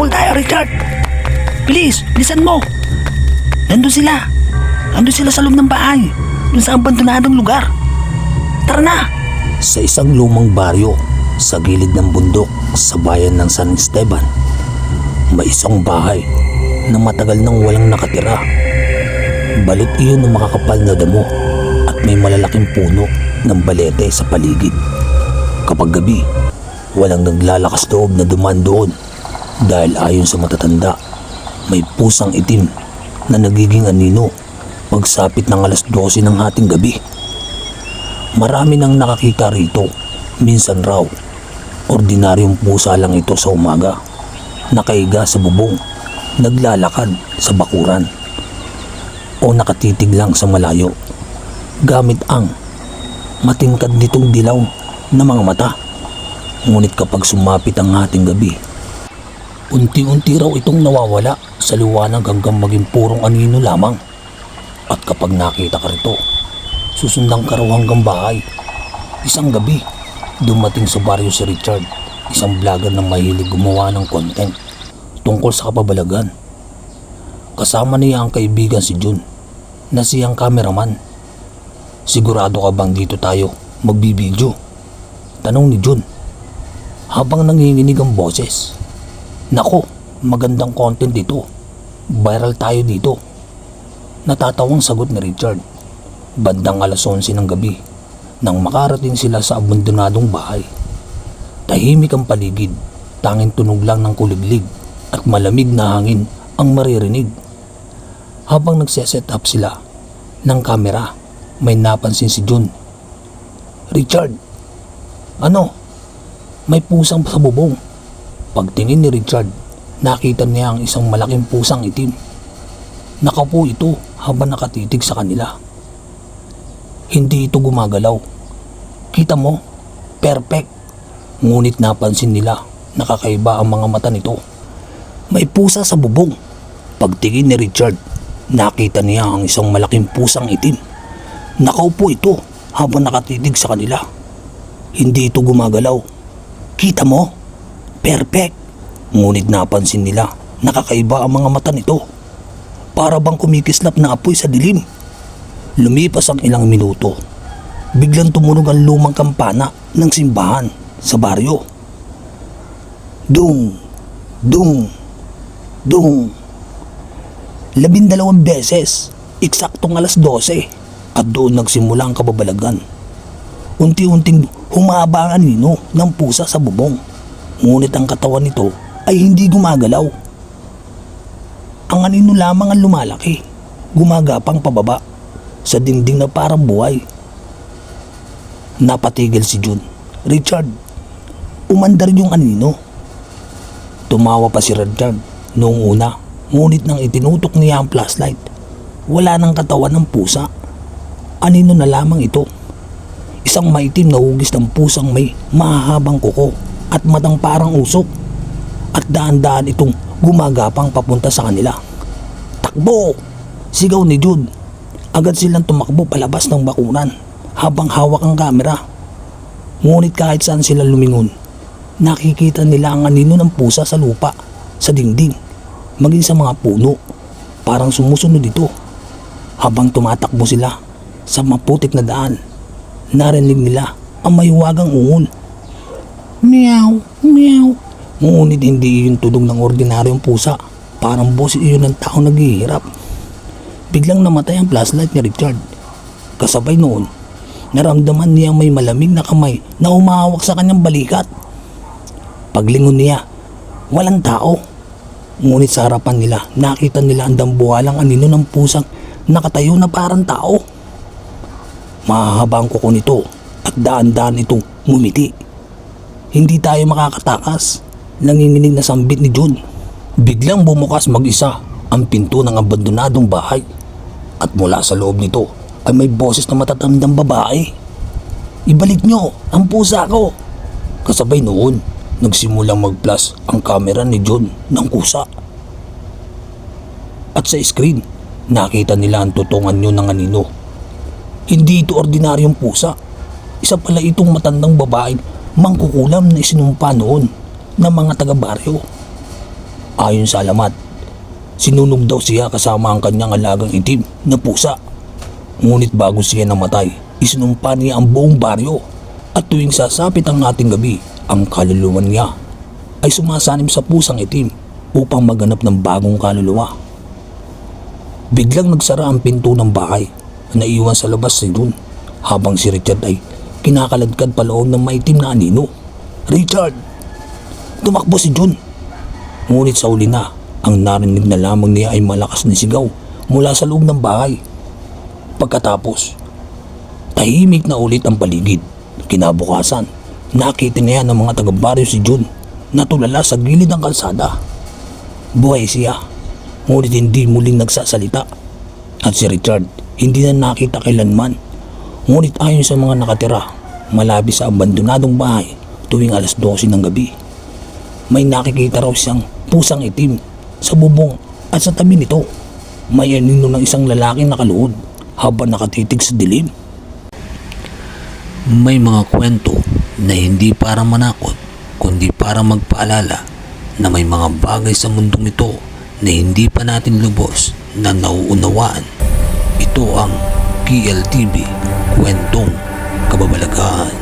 Habol tayo, Richard. Bilis, bilisan mo. Nandun sila. Nandun sila sa loob ng bahay. Dun sa abandonadong lugar. Tara na. Sa isang lumang baryo sa gilid ng bundok sa bayan ng San Esteban, may isang bahay na matagal nang walang nakatira. Balot iyon ng makakapal na damo at may malalaking puno ng balete sa paligid. Kapag gabi, walang naglalakas loob na dumaan doon dahil ayon sa matatanda, may pusang itim na nagiging anino pagsapit ng alas 12 ng hating gabi. Marami nang nakakita rito. Minsan raw, ordinaryong pusa lang ito sa umaga, nakaiga sa bubong, naglalakad sa bakuran, o nakatitig lang sa malayo gamit ang matingkad nitong dilaw na mga mata. Ngunit kapag sumapit ang hating gabi, unti-unti raw itong nawawala sa liwanag hanggang maging purong anino lamang. At kapag nakita ka rito, susundan ka raw hanggang bahay. Isang gabi, dumating sa baryo si Richard, isang vlogger na mahilig gumawa ng content tungkol sa kababalagan. Kasama niya ang kaibigan si Jun, na siyang cameraman. Sigurado ka bang dito tayo magbibideo? Tanong ni Jun habang nanginginig ang boses. Nako, magandang content dito. Viral tayo dito. Natatawang sagot ni Richard. Bandang alas 11 ng gabi nang makarating sila sa abandonadong bahay. Tahimik ang paligid, tanging tunog lang ng kuliglig at malamig na hangin ang maririnig. Habang nagse-set up sila ng kamera, may napansin si Jun. Richard, ano? May pusang sa bubong. Pagtingin ni Richard, nakita niya ang isang malaking pusang itim. Nakaupo ito habang nakatitig sa kanila. Hindi ito gumagalaw. Kita mo, perfect. Ngunit napansin nila, nakakaiba ang mga mata nito. May pusa sa bubong. Pagtingin ni Richard, nakita niya ang isang malaking pusang itim. Nakaupo ito habang nakatitig sa kanila. Hindi ito gumagalaw. Kita mo, perfect. Ngunit napansin nila, nakakaiba ang mga mata nito. Para bang kumikislap na apoy sa dilim. Lumipas ang ilang minuto. Biglang tumunog ang lumang kampana ng simbahan sa baryo. Dung! Dung! Dung! 12 beses, eksaktong alas 12, at doon nagsimula ang kababalagan. Unti-unting humaba ang anino ng pusa sa bubong. Ngunit ang katawan nito ay hindi gumagalaw. Ang anino lamang ang lumalaki, gumagapang pababa sa dingding na parang buhay. Napatigil si Jun. Richard, umandar yung anino. Tumawa pa si Richard noong una, ngunit nang itinutok niya ang flashlight, wala nang katawan ng pusa. Anino na lamang ito. Isang maitim na hugis ng pusang may mahahabang kuko at matang parang usok, at daan-daan itong gumagapang papunta sa kanila. Takbo! Sigaw ni Jude. Agad silang tumakbo palabas ng bakuran habang hawak ang kamera. Ngunit kahit saan sila lumingon, nakikita nila ang anino ng pusa sa lupa, sa dingding, maging sa mga puno. Parang sumusunod ito. Habang tumatakbo sila sa maputik na daan, narinig nila ang mahiwagang ungol. Meow! Meow! Ngunit hindi iyon tunog ng ordinaryong pusa. Parang boses iyon ng taong naghihirap. Biglang namatay ang flashlight ni Richard. Kasabay noon, naramdaman niya may malamig na kamay na umahawak sa kanyang balikat. Paglingon niya, walang tao. Ngunit sa harapan nila, nakita nila ang dambuhalang anino ng pusang nakatayo na parang tao. Mahahaba ang kuko nito at daan-daan itong ngumiti. Hindi tayo makakatakas, nanginginig na sambit ni Jun. Biglang bumukas mag-isa ang pinto ng abandonadong bahay, at mula sa loob nito ay may boses na matatandang babae. Ibalik nyo ang pusa ko. Kasabay noon, nagsimulang mag-flash ang camera ni John ng kusa. At sa screen, nakita nila ang totoong anyo ng anino. Hindi ito ordinaryong pusa. Isa pala itong matandang babaeng mangkukulam na isinumpa noon ng mga taga-baryo. Ayon sa alamat, sinunog daw siya kasama ang kanyang alagang itim na pusa. Ngunit bago siya namatay, isinumpa niya ang buong baryo at tuwing sasapit ang ating gabi, ang kaluluwa niya ay sumasanim sa pusang itim upang maganap ng bagong kaluluwa. Biglang nagsara ang pinto ng bahay na naiwan sa labas si Jun habang si Richard ay kinakaladkad paloob ng maitim na anino. "Richard!" Tumakbo si Jun. Ngunit sa uli na, ang narinig na lamang niya ay malakas na sigaw mula sa loob ng bahay. Pagkatapos, tahimik na ulit ang paligid. Kinabukasan, nakita niya ng mga taga-baryo si Jun na tulala sa gilid ng kalsada. Buhay siya, ngunit hindi muling nagsasalita. At si Richard hindi na nakita kailanman. Ngunit ayon sa mga nakatira, malapit sa abandonadong bahay tuwing alas 12 ng gabi, may nakikita raw siyang pusang itim sa bubong at sa tabi nito may anino ng isang lalaking nakaluhod habang nakatitig sa dilim. May mga kwento na hindi para manakot kundi para magpaalala na may mga bagay sa mundong ito na hindi pa natin lubos na nauunawaan. Ito ang PLTV, Kwentong Kababalaghan.